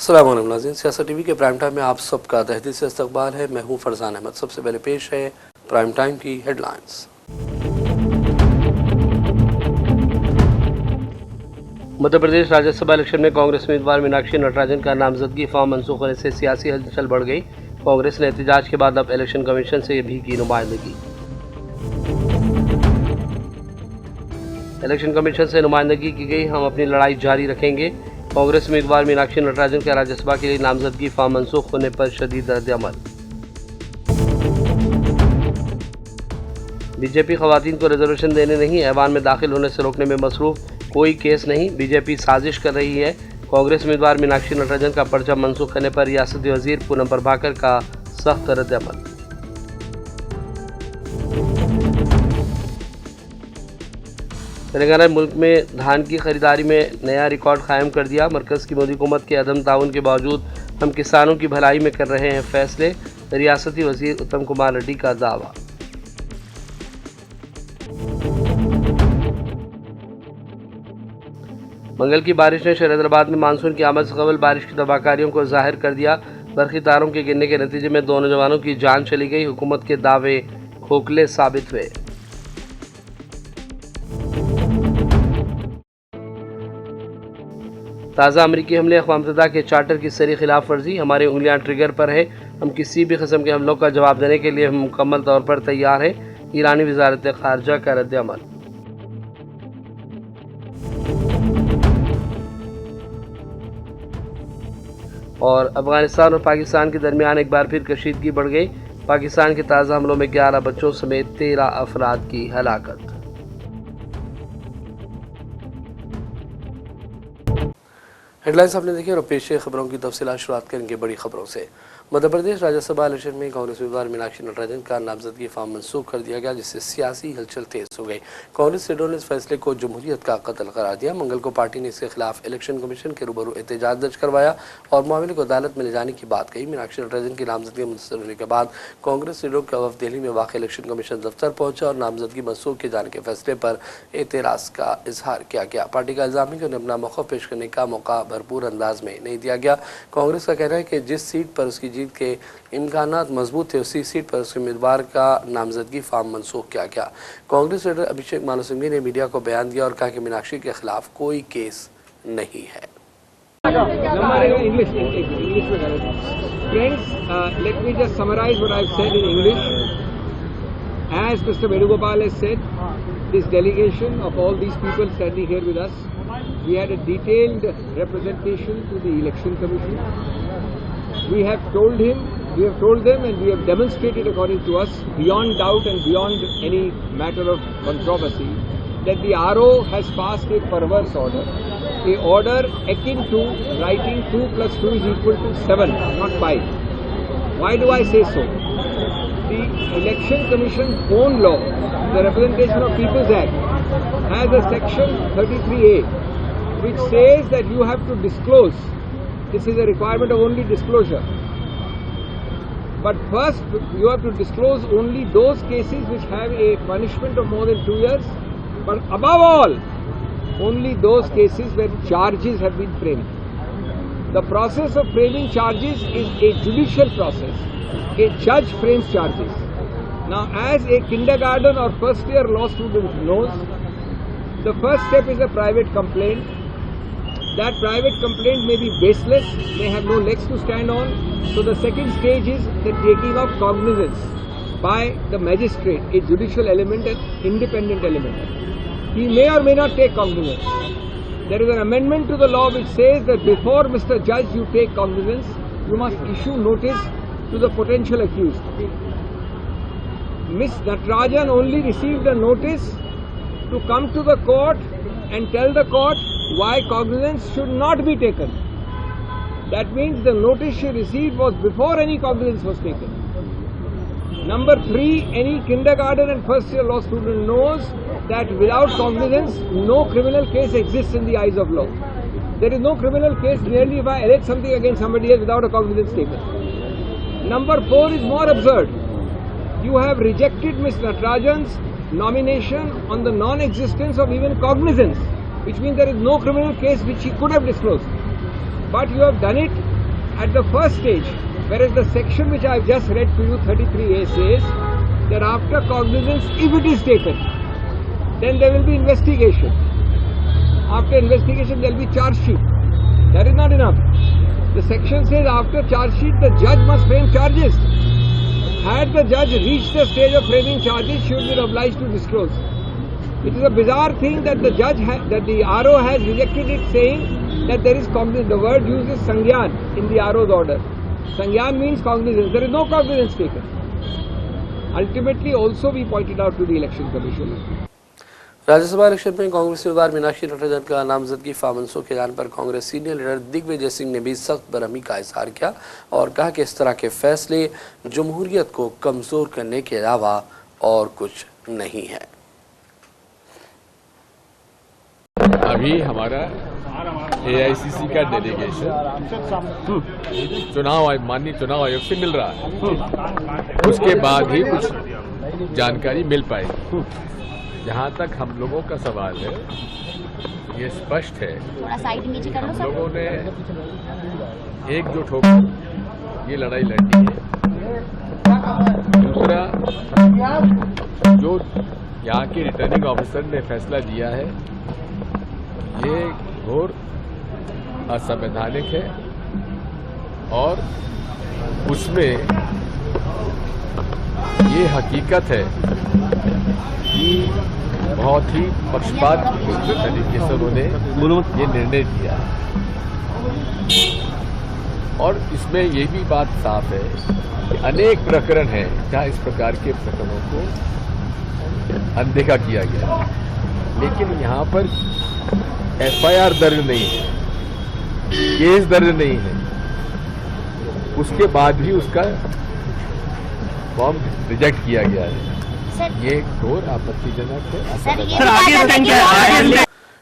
अस्सलाम वालेकुम नाज़रीन, सियासत टीवी के प्राइम टाइम में आप सबका तहे से इस्तकबाल है। मैं हूँ फरजान अहमद। सबसे पहले पेश है प्राइम टाइम की हेडलाइंस। मध्य प्रदेश राज्यसभा इलेक्शन में कांग्रेस उम्मीदवार मीनाक्षी नटराजन का नामजदगी फॉर्म मनसूख होने से सियासी हलचल बढ़ गई। कांग्रेस ने एहतजाज के बाद अब इलेक्शन कमीशन से भी की नुमाइंदगी। इलेक्शन कमीशन से नुमाइंदगी की गई, हम अपनी लड़ाई जारी रखेंगे। कांग्रेस उम्मीदवार मीनाक्षी नटराजन के राज्यसभा के लिए नामजदगी फॉर्म मनसूख होने पर शदीद रद्द-ए-अमल। बीजेपी खवातीन को रिजर्वेशन देने नहीं, ऐवान में दाखिल होने से रोकने में मसरूफ, कोई केस नहीं, बीजेपी साजिश कर रही है। कांग्रेस उम्मीदवार मीनाक्षी नटराजन का पर्चा मनसूख करने पर रियासती वजीर पूनम प्रभाकर का सख्त रद्द-ए-अमल। तेलंगाना मुल्क में धान की खरीदारी में नया रिकॉर्ड कायम कर दिया। मरकज़ की मोदी हुकूमत के अदम ताउन के बावजूद हम किसानों की भलाई में कर रहे हैं फैसले, रियासती वजीर उत्तम कुमार रेड्डी का दावा। मंगल की बारिश ने शहजादाबाद में मानसून की आमद से कबल बारिश की तबाहकारियों को जाहिर कर दिया। बरखी तारों के गिरने के नतीजे में 2 नौजवानों की जान चली गई। हुकूमत के दावे खोखले साबित हुए। ताज़ा अमरीकी हमले, अक़वाम मुत्तहिदा के चार्टर की सरी खिलाफ वर्जी, हमारी उंगलियां ट्रिगर पर है, हम किसी भी किस्म के हमलों का जवाब देने के लिए हम मुकम्मल तौर पर तैयार हैं। ईरानी वज़ारत ख़ारजा का रद्द-ए-अमल। और अफगानिस्तान और पाकिस्तान के दरमियान एक बार फिर कशीदगी बढ़ गई। पाकिस्तान के ताज़ा हमलों में 11 बच्चों समेत 13 अफराद की हलाकत। हेडलाइंस आपने देखी और पेश खबरों की तफसीलात शुरुआत करेंगे बड़ी खबरों से। मध्य प्रदेश राज्यसभा इलेक्शन में कांग्रेस उम्मीदवार मीनाक्षी नटराजन का नामजदगी फॉर्म मनसूख कर दिया गया, जिससे सियासी हलचल तेज हो गई। कांग्रेस लीडरों ने इस फैसले को जमहूरियत का कत्ल करार दिया। मंगल को पार्टी ने इसके खिलाफ इलेक्शन कमीशन के रूबरू एहतजाज दर्ज करवाया और मामले को अदालत में ले जाने की बात कही। मीनाक्षी नटराजन की नामजदगी मुनसर होने के बाद कांग्रेस लीडरों का वफद दिल्ली में वाक़ इलेक्शन कमीशन दफ्तर पहुंचा और नामजदगी मनसूख किए जाने के फैसले पर एतराज़ का इजहार किया गया। पार्टी का इल्ज़ाम है कि उन्हें अपना मौक़िफ़ पेश करने का मौका भरपूर अंदाज में नहीं दिया गया। कांग्रेस का कहना है कि जिस सीट पर उसकी जीत के इम्कानात मजबूत थे, उसी सीट पर उसके उम्मीदवार का नामजदगी फॉर्म मनसूख किया गया। कांग्रेस लीडर अभिषेक मानु सिंघवी ने मीडिया को बयान दिया और कहा कि मीनाक्षी के खिलाफ कोई केस नहीं है। Let me just summarize what I've said in English. As Mr. Venugopal has said, this delegation of all these people standing here with us, we had a detailed representation to the Election Commission. We have told them and we have demonstrated according to us, beyond doubt and beyond any matter of controversy, that the RO has passed a perverse order, a order akin to writing 2 + 2 = 7, not 5. Why do I say so? The Election Commission own law, the Representation of People's Act, has a section 33A, which says that you have to disclose. This is a requirement of only disclosure. But first, you have to disclose only those cases which have a punishment of more than 2 years. But above all, only those cases where charges have been framed. The process of framing charges is a judicial process. A judge frames charges. Now, as a kindergarten or first-year law student knows, the first step is a private complaint. That private complaint may be baseless, may have no legs to stand on. So the second stage is the taking of cognizance by the magistrate, a judicial element, an independent element. He may or may not take cognizance. There is an amendment to the law which says that before, Mr. Judge, you take cognizance, you must issue notice to the potential accused. Ms. Natarajan only received a notice to come to the court and tell the court why cognizance should not be taken. That means the notice she received was before any cognizance was taken. Number 3, any kindergarten and first year law student knows that without cognizance, no criminal case exists in the eyes of law. There is no criminal case merely if I allege something against somebody else without a cognizance taken. Number 4 is more absurd. You have rejected Ms. Natarajan's nomination on the non-existence of even cognizance, which means there is no criminal case which she could have disclosed. But you have done it at the first stage, whereas the section which I have just read to you, 33A, says that after cognizance, if it is taken, then there will be investigation. After investigation, there will be charge sheet. That is not enough. The section says after charge sheet, the judge must frame charges. Had the judge reached the stage of framing charges, she would be obliged to disclose. It is a bizarre thing that the judge, that the RO has rejected it, saying that there is cognizance. The word used is sangyan in the RO's order. Sangyan means cognizance. There is no cognizance taken. Ultimately, also we pointed out to the Election Commission. Rajya Sabha election में कांग्रेस उम्मीदवार मीनाक्षी नटराजन का नामजदगी farm मनसूख के जाने पर Congress senior leader Digvijay Singh ने भी सख्त बरहमी का इजहार किया और कहा कि इस तरह के फैसले जमहूरियत को कमजोर करने के अलावा और कुछ नहीं है। अभी हमारा AICC का डेलीगेशन माननीय चुनाव आयोग से मिल रहा है, उसके बाद ही कुछ जानकारी मिल पाएगी। जहाँ तक हम लोगों का सवाल है, ये स्पष्ट है हम लोगों ने एकजुट होकर ये लड़ाई लड़ी है। दूसरा, जो यहाँ के रिटर्निंग ऑफिसर ने फैसला दिया है, ये घोर असंवैधानिक है और उसमें ये हकीकत है कि बहुत ही पक्षपात तरीके से उन्होंने ये निर्णय दिया और इसमें ये भी बात साफ है कि अनेक प्रकरण हैं जहां इस प्रकार के प्रकरणों को अनदेखा किया गया, लेकिन यहाँ पर FIR दर्ज नहीं है, केस दर्ज नहीं है, उसके बाद भी उसका फॉर्म रिजेक्ट किया गया है। ये घोर आपत्तिजनक है।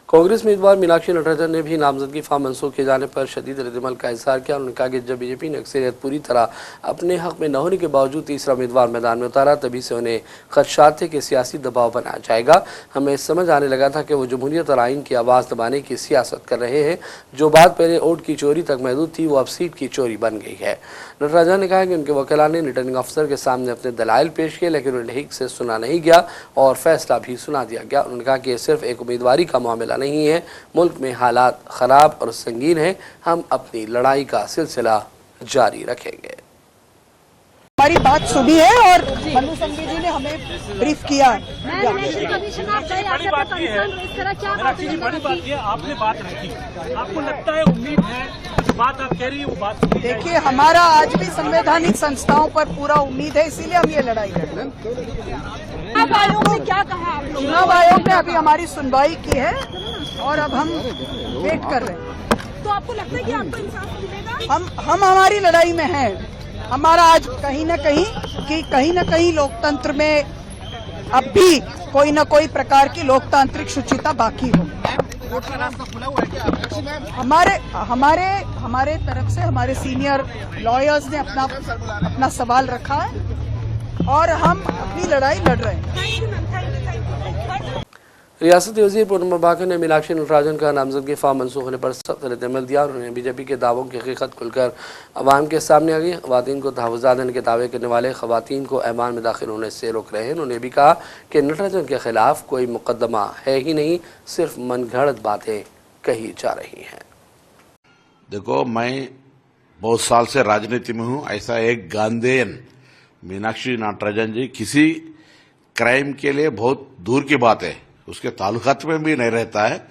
कांग्रेस उम्मीदवार मीनाक्षी नटराजन ने भी नामजदगी फार्म मनसूख किए जाने पर शदीद रद्दअमल का इजहार किया। उन्होंने कहा कि जब बीजेपी ने अक्सरियत पूरी तरह अपने हक में न होने के बावजूद तीसरा उम्मीदवार मैदान में उतारा, तभी से उन्हें खदशात थे कि सियासी दबाव बनाया जाएगा। हमें समझ आने लगा था कि वो जमहूरियत और आइन की आवाज़ दबाने की सियासत कर रहे हैं। जो बात पहले वोट की चोरी तक महदूद थी, वो अब सीट की चोरी बन गई है। नटराजन ने कहा कि उनके वकील ने रिटर्निंग अफसर के सामने अपने दलाइल पेश किए, लेकिन उन्हें ठीक से सुना नहीं गया और फैसला भी सुना दिया गया। उन्होंने कहा कि यह सिर्फ एक उम्मीदवारी का मामला नहीं है, मुल्क में हालात खराब और संगीन हैं। हम अपनी लड़ाई का सिलसिला जारी रखेंगे। हमारी बात सुनी है और मनु संघवी जी ने हमें ब्रीफ किया। आपने बात रखी, आपको लगता है, उम्मीद है, बात आप कह रही है वो बात। देखिए, हमारा आज भी संवैधानिक संस्थाओं पर पूरा उम्मीद है, इसीलिए हम ये लड़ाई लड़ रहे हैं। चुनाव आयोग ने क्या कहा? चुनाव आयोग ने अभी हमारी सुनवाई की है और अब हम वेट कर रहे हैं। तो आपको लगता है कि आपको इंसाफ मिलेगा? हम हमारी लड़ाई में हैं। हमारा आज कहीं न कहीं लोकतंत्र में अब भी कोई न कोई प्रकार की लोकतांत्रिक शुचिता बाकी हो। हमारे तरफ से हमारे सीनियर लॉयर्स ने अपना सवाल रखा है और हम अपनी लड़ाई लड़ रहे हैं। रियासती वज़ीर पूनम बाकर ने मीनाक्षी नटराजन का नामजदगी फार्म मनसूख होने पर सख्त रद्दअमल दिया। उन्होंने बीजेपी के दावों की हकीकत खुलकर अवाम के सामने आ गई। ख़वातीन को तहफ़्फ़ुज़ात देने के दावे करने वाले ख़वातीन को ऐवान में दाखिल होने से रोक रहे हैं। उन्होंने भी कहा कि नटराजन के खिलाफ कोई मुकदमा है ही नहीं, सिर्फ मनगढ़ंत बातें कही जा रही हैं। देखो, मैं बहुत साल से राजनीति में हूं। ऐसा एक गांधीयन मीनाक्षी नटराजन जी किसी क्राइम के लिए बहुत दूर की बात है, उसके ताल्लुकात में भी नहीं रहता है।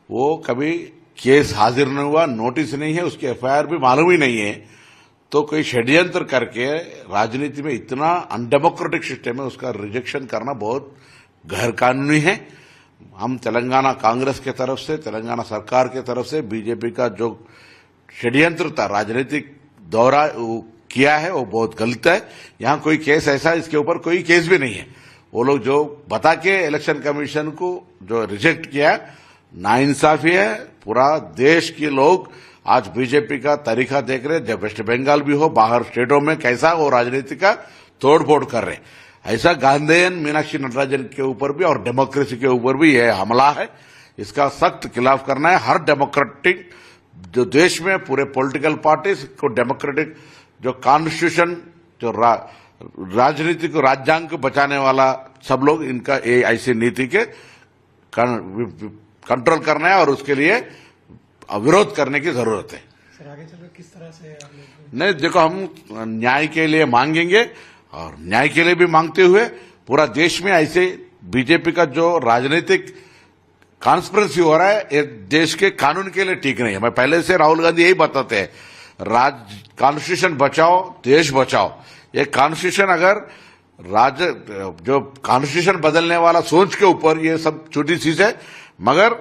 वो कभी केस हाजिर नहीं हुआ, नोटिस नहीं है, उसके FIR भी मालूम ही नहीं है। तो कोई षड्यंत्र करके राजनीति में इतना अनडेमोक्रेटिक सिस्टम है, उसका रिजेक्शन करना बहुत गैर कानूनी है। हम तेलंगाना कांग्रेस के तरफ से, तेलंगाना सरकार के तरफ से बीजेपी का जो षड्यंत्र था, राजनीतिक दौरा किया है, वो बहुत गलत है। यहाँ कोई केस ऐसा, इसके ऊपर कोई केस भी नहीं है। वो लोग जो बता के इलेक्शन कमीशन को जो रिजेक्ट किया, नाइंसाफी है। पूरा देश के लोग आज बीजेपी का तरीका देख रहे हैं। जब वेस्ट बंगाल भी हो, बाहर स्टेटों में कैसा वो राजनीति का तोड़ फोड़ कर रहे, ऐसा गांधीयन मीनाक्षी नटराजन के ऊपर भी और डेमोक्रेसी के ऊपर भी यह हमला है। इसका सख्त खिलाफ करना है। हर डेमोक्रेटिक जो देश में पूरे पॉलिटिकल पार्टीज को डेमोक्रेटिक जो कॉन्स्टिट्यूशन जो राजनीति को राज्यांग को बचाने वाला सब लोग इनका ये ऐसी नीति के कंट्रोल करना है और उसके लिए विरोध करने की जरूरत है। सर आगे चलकर किस तरह से नहीं देखो, हम न्याय के लिए मांगेंगे और न्याय के लिए भी मांगते हुए पूरा देश में ऐसे बीजेपी का जो राजनीतिक कॉन्स्पिरेसी हो रहा है ये देश के कानून के लिए ठीक नहीं है। मैं पहले से राहुल गांधी यही बताते हैं, कॉन्स्टिट्यूशन बचाओ देश बचाओ। ये कॉन्स्टिट्यूशन अगर जो कॉन्स्टिट्यूशन बदलने वाला सोच के ऊपर ये सब छोटी चीज है, मगर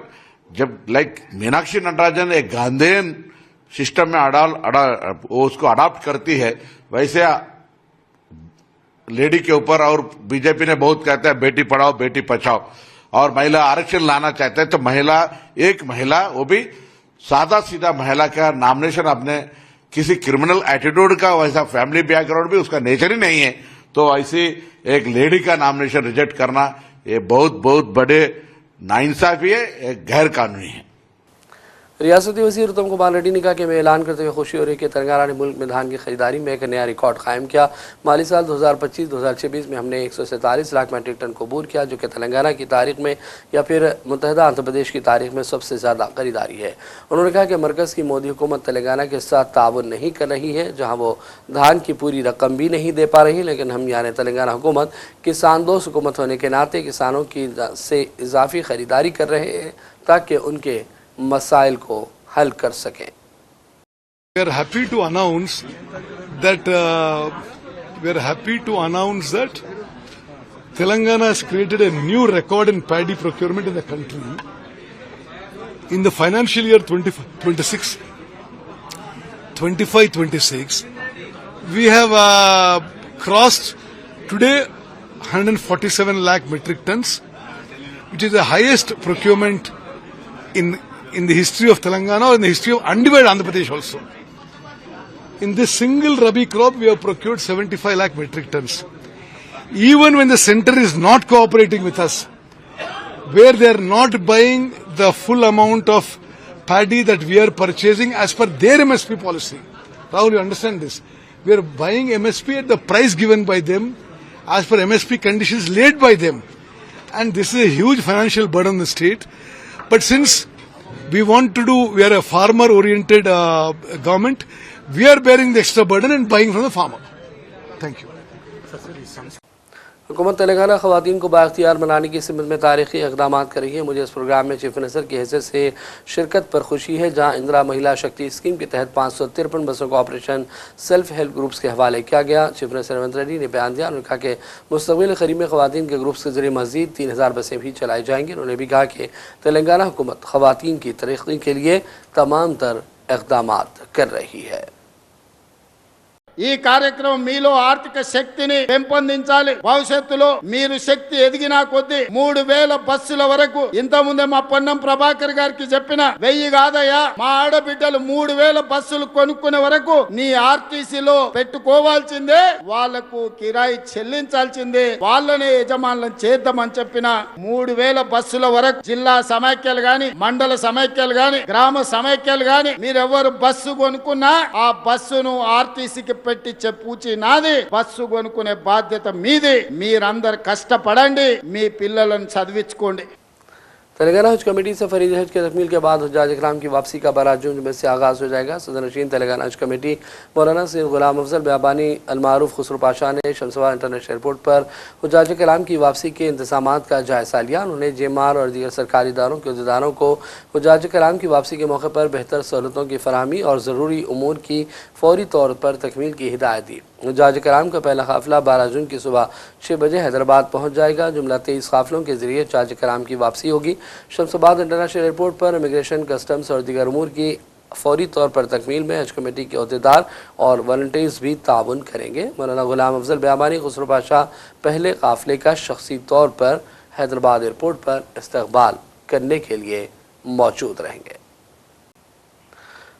जब मीनाक्षी नटराजन एक गांधीयन सिस्टम में वो उसको अडॉप्ट करती है, वैसे लेडी के ऊपर और बीजेपी ने बहुत कहता है बेटी पढ़ाओ बेटी बचाओ और महिला आरक्षण लाना चाहते हैं, तो एक महिला वो भी सादा सीधा महिला का नॉमिनेशन अपने किसी क्रिमिनल एटीट्यूड का वैसा फैमिली बैकग्राउंड भी उसका नेचर ही नहीं है, तो ऐसी एक लेडी का नॉमिनेशन रिजेक्ट करना ये बहुत बहुत बड़े नाइंसाफी है, एक गैर कानूनी है। रियासती वज़ीर उत्तम कुमार रेड्डी ने कहा कि मैं ऐलान करते हुए खुशी हो रही है कि तेलंगाना ने मुल्क में धान की खरीदारी में एक नया रिकॉर्ड कायम किया। माली साल 2025-2026 में हमने 147 लाख मीट्रिक टन को अबूर किया, जो कि तेलंगाना की तारीख में या फिर मुत्तहिदा आंध्र प्रदेश की तारीख में सबसे ज़्यादा खरीदारी है। उन्होंने कहा कि मरकज़ की मोदी हुकूमत तेलंगाना के साथ ताउन नहीं कर रही है, जहाँ वो धान की पूरी रकम भी नहीं दे पा रही, लेकिन हम यानी तेलंगाना हुकूमत किसान दोस्त हुकूमत होने के नाते किसानों की से इजाफी खरीदारी कर रहे हैं ताकि उनके मसाइल को हल कर सकें। We are happy to announce that Telangana has created a new record in paddy procurement in the country. In the financial year 25-26, we have crossed today 147 lakh metric tons, which is the highest procurement in the history of Telangana or in the history of undivided Andhra Pradesh also. In this single Rabi crop, we have procured 75 lakh metric tons. Even when the center is not cooperating with us, where they are not buying the full amount of paddy that we are purchasing as per their MSP policy. Rahul, you understand this? We are buying MSP at the price given by them, as per MSP conditions laid by them. And this is a huge financial burden on the state. But since we are a farmer-oriented government, we are bearing the extra burden and buying from the farmer. Thank you. हुकूमत तेलंगाना ख़वातीन को बाख्तियार बनाने की सिमत में तारीखी इक़दाम कर रही है। मुझे इस प्रोग्राम में चीफ मिनिस्टर की हैसियत से शिरकत पर खुशी है, जहाँ इंदिरा महिला शक्ति स्कीम के तहत 553 बसों का ऑपरेशन सेल्फ हेल्प ग्रुप्स के हवाले किया गया। चीफ मिनिस्टर रेवंत रेड्डी ने बयान दिया। उन्होंने कहा कि मुस्तक़बिल क़रीब में ख़वातीन के ग्रुप्स के जरिए मज़ीद 3000 बसें भी चलाई जाएंगी। उन्होंने भी कहा कि तेलंगाना हुकूमत ख़वातीन की तरक्की के लिए तमाम तर इक़दाम कर रही है। ఈ కార్యక్రమం మీలో ఆర్థిక శక్తిని పెంపొందించాలి. భవిష్యత్తులో మీరు శక్తి ఎదిగినా కొద్దీ 3000 బస్సుల వరకు ఇంతకుముందే మా పొన్నం ప్రభాకర్ గారికి చెప్పిన 1000 కాదయ్యా, మా ఆడబిడ్డలు 3000 బస్సులు కొనుక్కునే వరకు నీ ఆర్టీసీలో పెట్టుకోవాల్సిందే, వాళ్లకు కిరాయి చెల్లించాల్సిందే, వాళ్ళనే యజమానులను చేద్దామని చెప్పిన 3000 బస్సుల వరకు జిల్లా సమైక్యాలు గాని, మండల సమైక్యాలు గాని, గ్రామ సమైక్యాలు గాని మీరెవరు బస్సు కొనుక్కున్నా ఆ బస్సును ఆర్టీసీకి పెట్టించే పూచి నాది, బస్సు కొనుక్కునే బాధ్యత మీది. మీరందరూ కష్టపడండి, మీ పిల్లలను చదివించుకోండి. तेलंगाना हज कमेटी से फरीद हज के तकमील के बाद हुज्जाज इकराम की वापसी का 12 जून में से आगाज़ हो जाएगा। सदरनशीन तेलंगाना हज कमेटी मौलाना सैयद गुलाम अफजल बियाबानी अलमारूफ खुसरो पाशा ने शमशाबाद इंटरनेशनल एयरपोर्ट पर हुज्जाज इकराम की वापसी के इंतजामात का जायज़ा लिया। उन्होंने जेमार और दीगर सरकारी इदारों के अहदेदारों को हुज्जाज इकराम की वापसी के मौके पर बेहतर सहूलतों की फराहमी और ज़रूरी उमूर की फौरी तौर पर तकमील की हिदायत दी। हुज्जाज इकराम का पहला काफ़िला 12 जून की सुबह 6 बजे हैदराबाद पहुँच जाएगा। जुमला 23 काफ़िलों के जरिए हुज्जाज इकराम की वापसी होगी। शमशाबाद इंटरनेशनल एयरपोर्ट पर इमिग्रेशन, कस्टम्स और दीगर उमूर की फौरी तौर पर तकमील में हज कमेटी के अहदेदार और वॉलंटियर्स भी ताउन करेंगे। मौलाना गुलाम अफजल बियाबानी खुसरो पाशा पहले काफ़िले का शख्सी तौर पर हैदराबाद एयरपोर्ट पर इस्तकबाल करने के लिए मौजूद रहेंगे।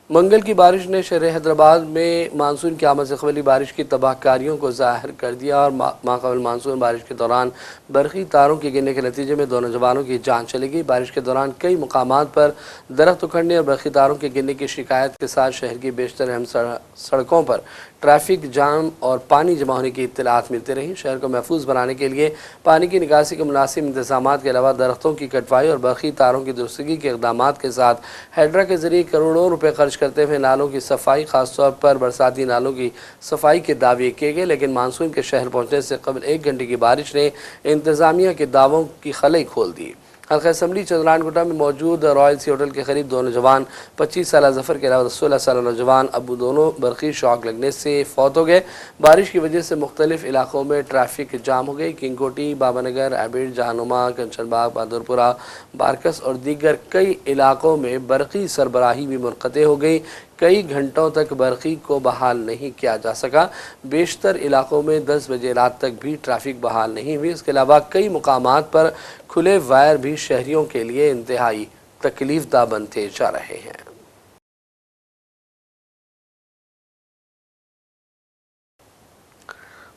मंगल की बारिश ने शहर हैदराबाद में मानसून की आमद से कबली बारिश की तबाहकारियों को ज़ाहिर कर दिया और माक़ाबिल मानसून बारिश के दौरान बरक़ी तारों के गिरने के नतीजे में 2 नौजवानों की जान चली गई। बारिश के दौरान कई मुकामात पर दरख्त उखड़ने और बरक़ी तारों के गिरने की शिकायत के साथ शहर की बेशतर अहम सड़कों पर ट्रैफिक जाम और पानी जमा होने की इत्तलात मिलती रही। शहर को महफूज बनाने के लिए पानी की निकासी के मुनासिब इंतजाम के अलावा दरख्तों की कटवाई और बरक़ी तारों की दुरुस्तगी के इक़दाम के साथ हैड्रा के जरिए करोड़ों रुपये खर्च करते हुए नालों की सफाई, खासतौर पर बरसाती नालों की सफाई के दावे किए गए, लेकिन मानसून के शहर पहुंचने से कबल 1 घंटे की बारिश ने इंतजामिया के दावों की खलई खोल दी। हल्का असम्बली चंद्रानगुटा में मौजूद रॉयल सी होटल के करीब 2 नौजवान 25 साल जफर के अलावा 16 साल नौजवान अबू दोनों बरक़ी शॉक लगने से फौत हो गए। बारिश की वजह से मुख्तलिफ इलाकों में ट्रैफिक जाम हो गई। किंगकोटी, बाबानगर, एबिड, जहानुमा, कंचनबाग, बहादुरपुरा, बारकस और दीगर कई इलाकों में बरक़ी सरबराही भी मुनक़ते हो गई। कई घंटों तक बरक़ी को बहाल नहीं किया जा सका। बेशतर इलाकों में 10 बजे रात तक भी ट्रैफिक बहाल नहीं हुई। इसके अलावा कई मुकामात पर खुले वायर भी शहरियों के लिए इंतहाई तकलीफदा बनते जा रहे हैं।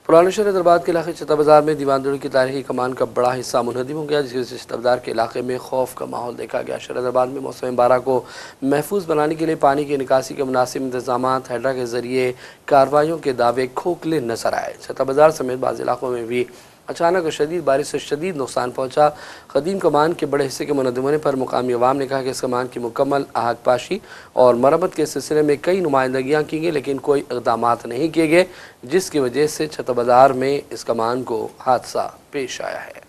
पुराने शहर हैदराबाद के इलाके छत्ता बाजार में दीवानदड़ी की तारीखी कमान का बड़ा हिस्सा मुनहदम हो गया, जिससे छत्ता बाजार के इलाके में खौफ का माहौल देखा गया। शहर हैदराबाद में मौसम बारह को महफूज बनाने के लिए पानी की निकासी के मुनासिब इंतजाम हैड्रा के जरिए कार्रवाइयों के दावे खोखले नजर आए। छत्ता बाजार समेत बाज़ इलाकों में भी अचानक और शदीद बारिश से शदीद नुकसान पहुंचा। कदीम कमान के बड़े हिस्से के मुनहदम होने पर मुकामी अवाम ने कहा कि इस कमान की मुकम्मल आहतपाशी और मरम्मत के सिलसिले में कई नुमाइंदगियाँ की गई, लेकिन कोई इक़दाम नहीं किए गए, जिसकी वजह से छत्ता बाजार में इस कमान को हादसा पेश आया है।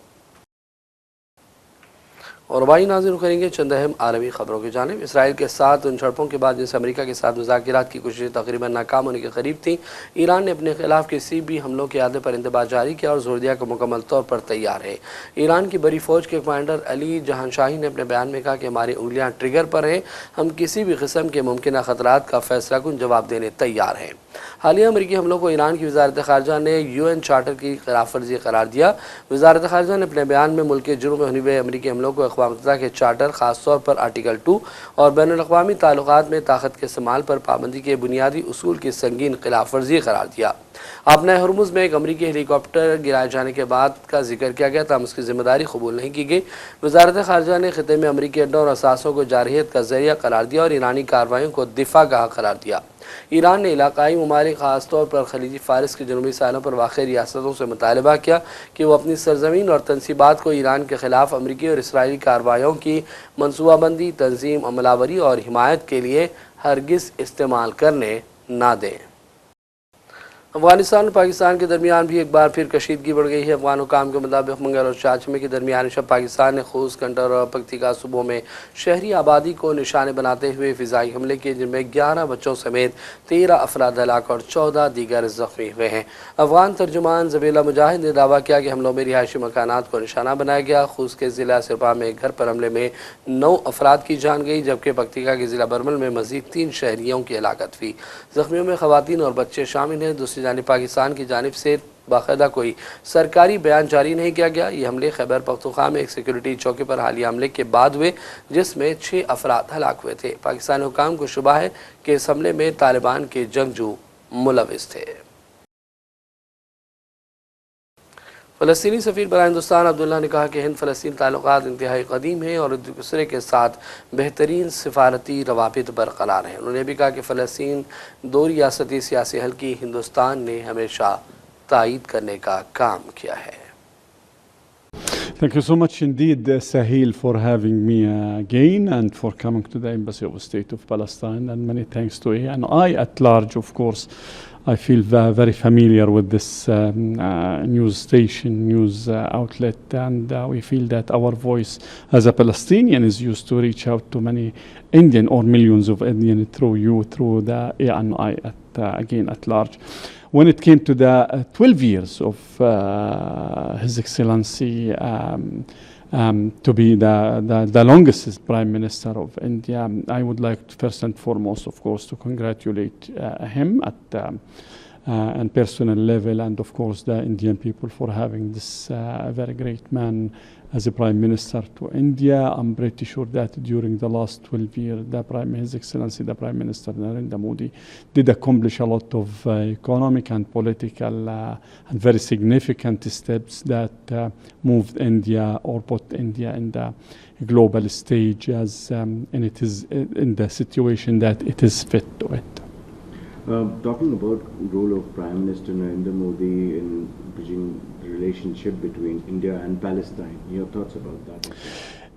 और वाई नाज़िर करेंगे चंद अहम आलमी खबरों की जानिब। इसराइल के साथ उन झड़पों के बाद जिनसे अमेरिका के साथ मुज़ाकिरात की कोशिशें तकरीबन नाकाम होने के करीब थी, ईरान ने अपने खिलाफ किसी भी हमलों के इरादे पर इंतबाह जारी किया और जोर दिया कि मुकम्मल तौर पर तैयार है। ईरान की बड़ी फ़ौज के कमांडर अली जहांशाही ने अपने बयान में कहा कि हमारी उंगलियाँ ट्रिगर पर हैं, हम किसी भी किस्म के मुमकिन ख़तरात का फैसला कुन जवाब देने तैयार हैं। हालिया अमरीकी हमलों को ईरान की वज़ारत ख़ारजा ने UN चार्टर की खिलाफ वर्जी करार दिया। वज़ारत ख़ारजा ने अपने बयान में मुल्क के जुर्म में होने वाले अमरीकी हमलों को अक़वाम मुत्तहिदा के चार्टर, ख़ासतौर पर आर्टिकल 2 और बैनुल-अक़वामी ताल्लुक़ात में ताकत के इस्तेमाल पर पाबंदी के बुनियादी उसूल की संगीन खिलाफ वर्जी करार दिया। आपने हरमुज़ में एक अमरीकी हेलीकॉप्टर गिराए जाने के बाद का जिक्र किया गया, तब उसकी जिम्मेदारी कबूल नहीं की गई। वज़ारत ख़ारजा ने ख़ित्ते में अमरीकी अड्डों और असासों को जारहियत का ज़रिया करार दिया और ईरानी कार्रवाइयों को दिफा गाह करार दिया। ईरान ने इलाकाई ममालिक ख़ासतौर पर खलीजी फ़ारिस के जनूबी साहलों पर वाक़ रियासतों से मुतालबा किया कि वो अपनी सरजमीन और तनसीबात को ईरान के ख़िलाफ़ अमरीकी और इसराइली कार्रवाइयों की मनसूबाबंदी, तंजीम, अमलावरी और हिमायत के लिए हरगिज़ इस्तेमाल करने ना दें। अफगानिस्तान और पाकिस्तान के दरमियान भी एक बार फिर कशीदगी बढ़ गई है। अफगान हुकाम के मुताबिक मंगल और चाचमे के दरमियान शब पाकिस्तान ने खूस, कंटर और पक्तिका सूबों में शहरी आबादी को निशाने बनाते हुए फ़िज़ाई हमले किए, जिनमें 11 बच्चों समेत 13 अफराद हलाक और 14 दीगर ज़ख्मी हुए हैं। अफगान तर्जुमान ज़बीला मुजाहिद ने दावा किया कि हमलों में रिहायशी मकानात को निशाना बनाया गया। खूस के ज़िला सिरपा में एक घर पर हमले में 9 अफराद की जान गई, जबकि पक्तिका के ज़िला बरमल में मज़ीद 3 शहरियों की हलाकत हुई। ज़ख्मियों में ख़वातीन और बच्चे शामिल हैं। दूसरी जानिब पाकिस्तान की जानिब से बाकायदा कोई सरकारी बयान जारी नहीं किया गया। ये हमले खैबर पख्तूनख्वा में एक सिक्योरिटी चौकी पर हालिया हमले के बाद हुए, जिसमें 6 अफराद हलाक हुए थे। पाकिस्तानी हुकाम को शुबा है कि इस हमले में तालिबान के जंगजू मुलविस थे। फ़लस्तीनी सफ़ीर बराए हिंदुस्तान अब्दुल्ला ने कहा कि हिंद फ़लस्तीन ताल्लुक़ात इंतहाई क़दीम हैं और एक दूसरे के साथ बेहतरीन सिफारती रवाबित बरकरार हैं। उन्होंने भी कहा कि फ़लस्तीन 2 रियासती सियासी हल की हिंदुस्तान ने हमेशा तायीद करने का काम किया है। Thank you so much indeed, Sahil, for having me again and for coming to the Embassy of the State of Palestine, and many thanks to you. And I at large, of course, I feel very familiar with this news station, news outlet, and we feel that our voice as a Palestinian is used to reach out to many Indian or millions of Indian through you, through the ANI again at large. When it came to the 12 years of His Excellency to be the longest Prime Minister of India, I would like to, first and foremost, of course, to congratulate him at and personal level, and of course the Indian people for having this very great man as a Prime Minister to India. I'm pretty sure that during the last 12 years, His Excellency the Prime Minister Narendra Modi did accomplish a lot of economic and political and very significant steps that moved India or put India in the global stage as and it is in the situation that it is fit to it. Talking about role of Prime Minister Narendra Modi in bridging the relationship between India and Palestine, your thoughts about that?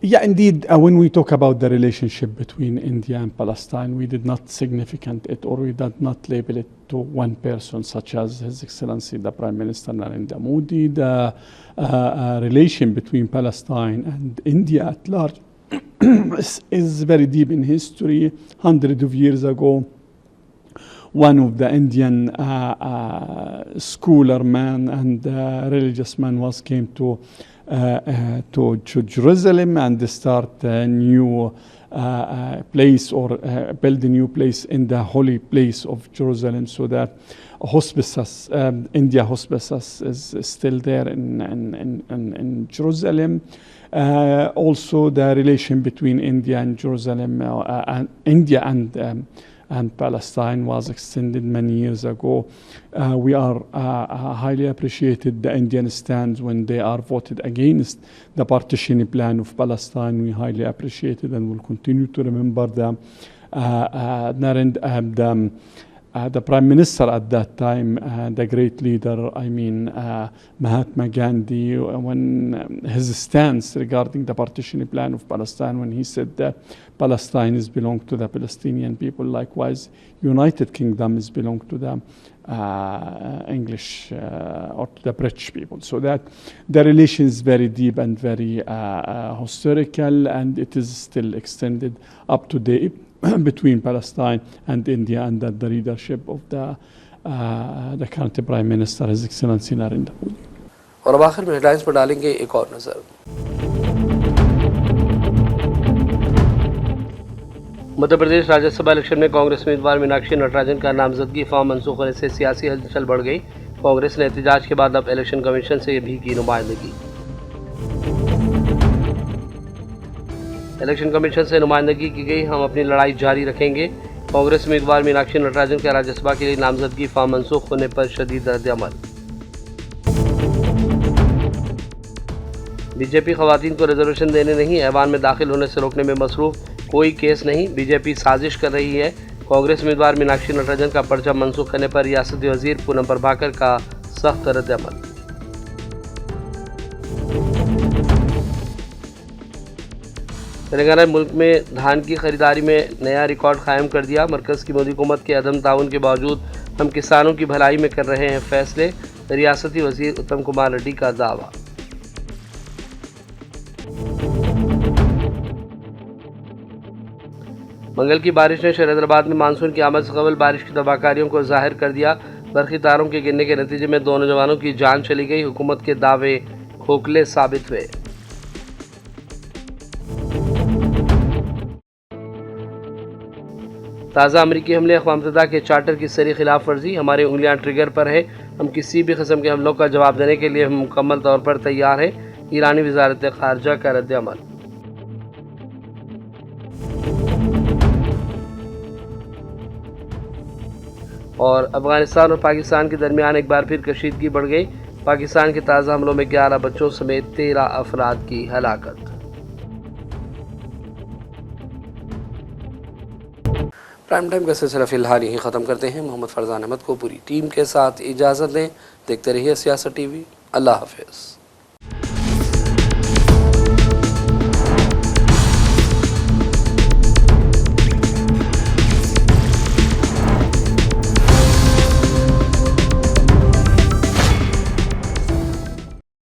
Yeah, indeed. When we talk about the relationship between India and Palestine, we did not significant it, or we did not label it to one person, such as His Excellency the Prime Minister Narendra Modi. The relation between Palestine and India at large is very deep in history. Hundreds of years ago, one of the Indian scholar man and religious man came to Jerusalem and start a new place or build a new place in the holy place of Jerusalem, so that hospices, India hospices is still there in Jerusalem. Also, the relation between India and Jerusalem, and India and Palestine was extended many years ago. We are highly appreciated the Indian stands when they are voted against the partition plan of Palestine. We highly appreciate it and will continue to remember the Prime Minister at that time, the great leader, Mahatma Gandhi, when his stance regarding the partition plan of Palestine, when he said that Palestine is belong to the Palestinian people, likewise United Kingdom is belong to the English or to the British people. So that the relation is very deep and very historical, and it is still extended up to date between Palestine and India under the leadership of the current Prime Minister, His Excellency Narendra Modi. और अब आखिर में headlines पर डालेंगे एक और नजर। Madhya Pradesh Rajya Sabha election में कांग्रेस उम्मीदवार मीनाक्षी नटराजन का नामजदगी फॉर्म मंसूख होने से सियासी हलचल बढ़ गई। कांग्रेस ने एहतजाज के बाद अब इलेक्शन कमीशन से भी की नुमाइंदगी। इलेक्शन कमीशन से नुमाइंदगी की गई, हम अपनी लड़ाई जारी रखेंगे। कांग्रेस उम्मीदवार मीनाक्षी नटराजन के राज्यसभा के लिए नामजदगी फॉर्म मंसूख होने पर शदीद रद्द-ए-अमल। बीजेपी खवातीन को रिजर्वेशन देने नहीं, ऐवान में दाखिल होने से रोकने में मसरूफ, कोई केस नहीं, बीजेपी साजिश कर रही है। कांग्रेस उम्मीदवार मीनाक्षी नटराजन का पर्चा मंसूख करने पर रियासती वजीर पूनम प्रभाकर का सख्त रद्द-ए-अमल। तेलंगाना मुल्क में धान की खरीदारी में नया रिकॉर्ड कायम कर दिया। मरकज़ की मोदी हुकूमत के अदम ताउन के बावजूद हम किसानों की भलाई में कर रहे हैं फैसले, रियासती वजीर उत्तम कुमार रेड्डी का दावा। मंगल की बारिश ने शहजादाबाद में मानसून की आमद से कबल बारिश की तबाहकारियों को जाहिर कर दिया। बरखी तारों के गिरने के नतीजे में 2 नौजवानों की जान चली गई। हुकूमत के दावे खोखले साबित हुए। ताज़ा अमरीकी हमले, अक़वाम मुत्तहिदा के चार्टर की सरी खिलाफ वर्जी, हमारी उंगलियां ट्रिगर पर है, हम किसी भी किस्म के हमलों का जवाब देने के लिए हम मुकम्मल तौर पर तैयार हैं। ईरानी वज़ारत ख़ारजा का रद्द-ए-अमल। और अफगानिस्तान और पाकिस्तान के दरमियान एक बार फिर कशीदगी बढ़ गई। पाकिस्तान के ताज़ा हमलों में 11 बच्चों समेत 13 अफराद की हलाकत। प्राइम टाइम का सिलसिला फिलहाल यहीं ख़त्म करते हैं। मोहम्मद फरजान अहमद को पूरी टीम के साथ इजाज़त दें। देखते रहिए सियासत टीवी। अल्लाह हाफ़िज़।